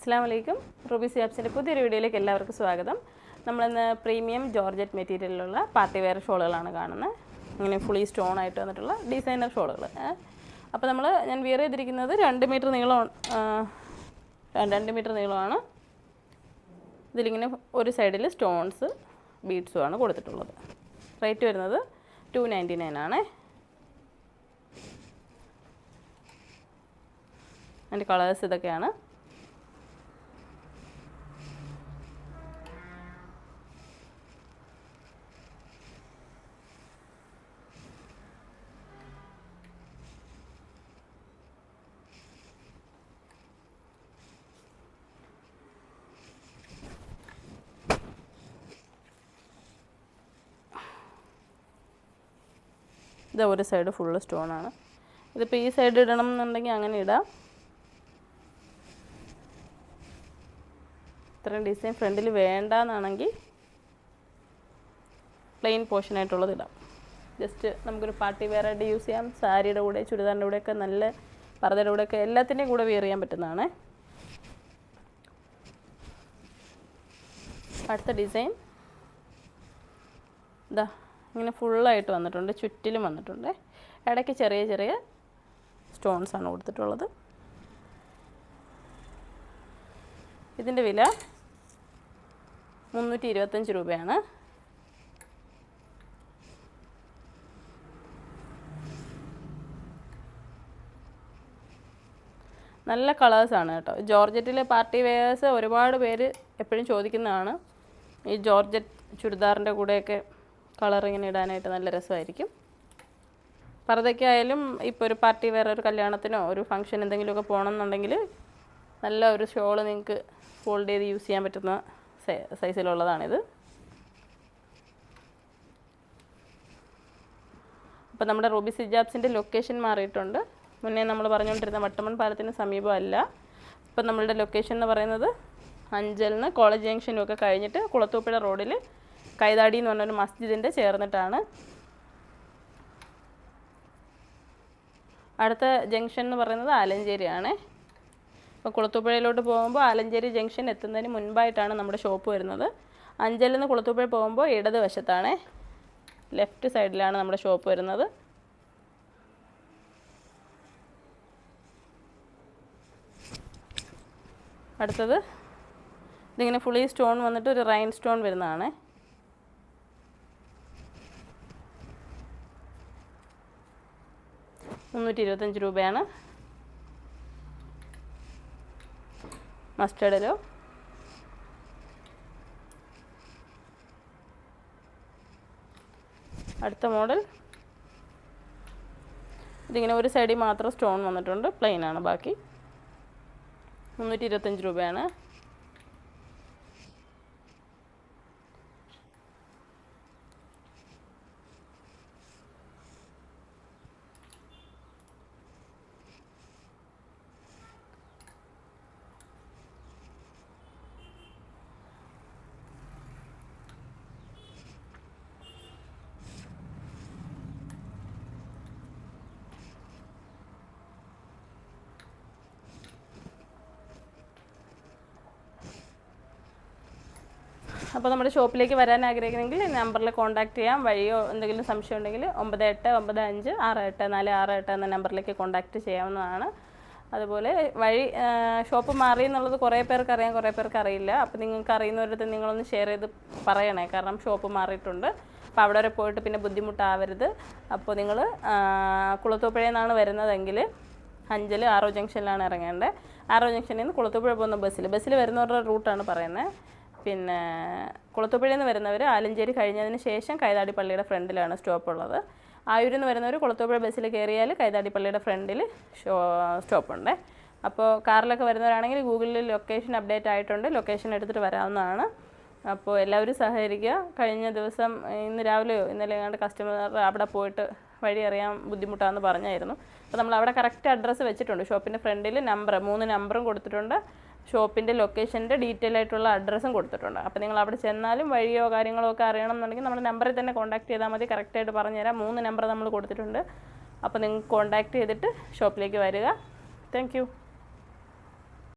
അസ്സലാമു അലൈക്കും. റൂബീസ് ആപ്സിൻ്റെ പുതിയൊരു വീഡിയോയിലേക്ക് എല്ലാവർക്കും സ്വാഗതം. നമ്മളിന്ന് പ്രീമിയം ജോർജറ്റ് മെറ്റീരിയലിലുള്ള പാർട്ടി വെയർ ഷോളുകളാണ് കാണുന്നത്. ഇങ്ങനെ ഫുള്ളി സ്റ്റോൺ ആയിട്ട് വന്നിട്ടുള്ള ഡിസൈനർ ഷോളുകൾ. അപ്പോൾ ഞാൻ വിയർ ചെയ്തിരിക്കുന്നത് 2 മീറ്റർ നീളമാണ്. ഇതിലിങ്ങനെ ഒരു സൈഡിൽ സ്റ്റോൺസ് ബീഡ്സുമാണ് കൊടുത്തിട്ടുള്ളത്. റേറ്റ് വരുന്നത് 299 ആണ്. അതിൻ്റെ കളേഴ്സ് ഇതൊക്കെയാണ്. ഇത് ഒരു സൈഡ് ഫുള്ള് സ്റ്റോണാണ്. ഇതിപ്പോൾ ഈ സൈഡ് ഇടണം എന്നുണ്ടെങ്കിൽ അങ്ങനെ ഇടാം. ഇത്രയും ഡിസൈൻ ഫ്രണ്ടിൽ വേണ്ടാന്നാണെങ്കിൽ പ്ലെയിൻ പോർഷനായിട്ടുള്ളത് ഇടാം. ജസ്റ്റ് നമുക്കൊരു പാർട്ടി വെയർ ആയിട്ട് യൂസ് ചെയ്യാം. സാരിയുടെ കൂടെ, ചുരിദാറിൻ്റെ കൂടെയൊക്കെ, നല്ല പർദ്ദയുടെ കൂടെയൊക്കെ എല്ലാത്തിൻ്റെയും കൂടെ വെയർ ചെയ്യാൻ പറ്റുന്നതാണ്. അടുത്ത ഡിസൈൻ ഇതാ ഇങ്ങനെ ഫുള്ളായിട്ട് വന്നിട്ടുണ്ട്. ചുറ്റിലും വന്നിട്ടുണ്ട്. ഇടയ്ക്ക് ചെറിയ ചെറിയ സ്റ്റോൺസാണ് കൊടുത്തിട്ടുള്ളത്. ഇതിൻ്റെ വില 325 രൂപയാണ്. നല്ല കളേഴ്സാണ് കേട്ടോ. ജോർജറ്റിലെ പാർട്ടി വെയേഴ്സ് ഒരുപാട് പേര് എപ്പോഴും ചോദിക്കുന്നതാണ്. ഈ ജോർജറ്റ് ചുരിദാറിൻ്റെ കൂടെയൊക്കെ കളർ ഇങ്ങനെ ഇടാനായിട്ട് നല്ല രസമായിരിക്കും. പർദ്ദയ്ക്കായാലും ഇപ്പോൾ ഒരു പാർട്ടി വെയർ, ഒരു കല്യാണത്തിനോ ഒരു ഫംഗ്ഷൻ എന്തെങ്കിലുമൊക്കെ പോകണമെന്നുണ്ടെങ്കിൽ നല്ല ഒരു ഷോൾ നിങ്ങൾക്ക് ഫോൾഡ് ചെയ്ത് യൂസ് ചെയ്യാൻ പറ്റുന്ന സൈസിലുള്ളതാണിത്. അപ്പോൾ നമ്മുടെ റൂബീസ് ഹിജാബ്സിൻ്റെ ലൊക്കേഷൻ മാറിയിട്ടുണ്ട്. മുന്നേ നമ്മൾ പറഞ്ഞുകൊണ്ടിരുന്ന വട്ടമൺ പാലത്തിന് സമീപമല്ല. ഇപ്പം നമ്മളുടെ ലൊക്കേഷൻ എന്ന് പറയുന്നത് അഞ്ചലിന് കോളേജ് ജംഗ്ഷനും ഒക്കെ കഴിഞ്ഞിട്ട് കുളത്തൂപ്പുഴ റോഡിൽ കൈതാടി എന്ന് പറഞ്ഞൊരു മസ്ജിദിൻ്റെ ചേർന്നിട്ടാണ്. അടുത്ത ജംഗ്ഷൻ എന്ന് പറയുന്നത് ആലഞ്ചേരിയാണ്. അപ്പോൾ കുളത്തൂപ്പുഴയിലോട്ട് പോകുമ്പോൾ ആലഞ്ചേരി ജംഗ്ഷൻ എത്തുന്നതിന് മുൻപായിട്ടാണ് നമ്മുടെ ഷോപ്പ് വരുന്നത്. അഞ്ചലിൽ നിന്ന് കുളത്തൂപ്പുഴ പോകുമ്പോൾ ഇടത് വശത്താണ്, ലെഫ്റ്റ് സൈഡിലാണ് നമ്മുടെ ഷോപ്പ് വരുന്നത്. അടുത്തത് ഇതിങ്ങനെ ഫുള്ളി സ്റ്റോൺ വന്നിട്ട് ഒരു റൈൻ സ്റ്റോൺ വരുന്നതാണ്. രൂപയാണ്. മസ്റ്റേർഡിലോ അടുത്ത മോഡൽ ഇതിങ്ങനെ ഒരു സൈഡിൽ മാത്രം സ്റ്റോൺ വന്നിട്ടുണ്ട്. പ്ലെയിൻ ആണ് ബാക്കി. 325 രൂപയാണ്. അപ്പോൾ നമ്മുടെ ഷോപ്പിലേക്ക് വരാൻ ആഗ്രഹിക്കുന്നെങ്കിൽ നമ്പറിൽ കോൺടാക്റ്റ് ചെയ്യാം. വഴിയോ എന്തെങ്കിലും സംശയം ഉണ്ടെങ്കിൽ 9895684668 എന്ന നമ്പറിലേക്ക് കോൺടാക്റ്റ് ചെയ്യാവുന്നതാണ്. അതുപോലെ ഷോപ്പ് മാറി എന്നുള്ളത് കുറേ പേർക്ക് അറിയാം, കുറേ പേർക്ക് അറിയില്ല. അപ്പോൾ നിങ്ങൾക്ക് അറിയുന്നവരടുത്ത് നിങ്ങളൊന്ന് ഷെയർ ചെയ്ത് പറയണേ. കാരണം ഷോപ്പ് മാറിയിട്ടുണ്ട്. അപ്പോൾ അവിടെ വരെ പോയിട്ട് പിന്നെ ബുദ്ധിമുട്ടാവരുത്. അപ്പോൾ നിങ്ങൾ കുളത്തൂപ്പുഴയിൽ നിന്നാണ് വരുന്നതെങ്കിൽ അഞ്ചൽ ആറോ ജംഗ്ഷനിലാണ് ഇറങ്ങേണ്ടത്. ആറോ ജംഗ്ഷനിൽ നിന്ന് കുളത്തൂപ്പുഴ പോകുന്ന ബസ്സിൽ വരുന്നവരുടെ റൂട്ടാണ് പറയുന്നത്. പിന്നെ കുളത്തൂപ്പുഴയിൽ നിന്ന് വരുന്നവർ ആലഞ്ചേരി കഴിഞ്ഞതിന് ശേഷം കൈതാടി പള്ളിയുടെ ഫ്രണ്ടിലാണ് സ്റ്റോപ്പുള്ളത്. ആയൂരിൽ നിന്ന് വരുന്നവർ കുളത്തൂപ്പുഴ ബസ്സിൽ കയറിയാൽ കൈതാടി പള്ളിയുടെ ഫ്രണ്ടിൽ സ്റ്റോപ്പുണ്ട്. അപ്പോൾ കാറിലൊക്കെ വരുന്നവരാണെങ്കിൽ ഗൂഗിളിൽ ലൊക്കേഷൻ അപ്ഡേറ്റ് ആയിട്ടുണ്ട്. ലൊക്കേഷൻ എടുത്തിട്ട് വരാവുന്നതാണ്. അപ്പോൾ എല്ലാവരും സഹകരിക്കുക. കഴിഞ്ഞ ദിവസം ഇന്ന് രാവിലെയോ ഇന്നലെ എങ്ങാണ്ട് കസ്റ്റമർ അവിടെ പോയിട്ട് വഴി അറിയാൻ ബുദ്ധിമുട്ടാണെന്ന് പറഞ്ഞായിരുന്നു. അപ്പോൾ നമ്മൾ അവിടെ കറക്റ്റ് അഡ്രസ്സ് വെച്ചിട്ടുണ്ട്. ഷോപ്പിൻ്റെ ഫ്രണ്ടിൽ 3 നമ്പറും കൊടുത്തിട്ടുണ്ട്. ഷോപ്പിൻ്റെ ലൊക്കേഷൻ്റെ ഡീറ്റെയിൽ ആയിട്ടുള്ള അഡ്രസ്സും കൊടുത്തിട്ടുണ്ട്. അപ്പോൾ നിങ്ങൾ അവിടെ ചെന്നാലും വഴിയോ കാര്യങ്ങളോ ഒക്കെ അറിയണം എന്നുണ്ടെങ്കിൽ നമ്മുടെ നമ്പറിൽ തന്നെ കോൺടാക്ട് ചെയ്താൽ മതി. കറക്റ്റായിട്ട് പറഞ്ഞുതരാം. 3 നമ്പർ നമ്മൾ കൊടുത്തിട്ടുണ്ട്. അപ്പോൾ നിങ്ങൾ കോൺടാക്ട് ചെയ്തിട്ട് ഷോപ്പിലേക്ക് വരിക. Thank you.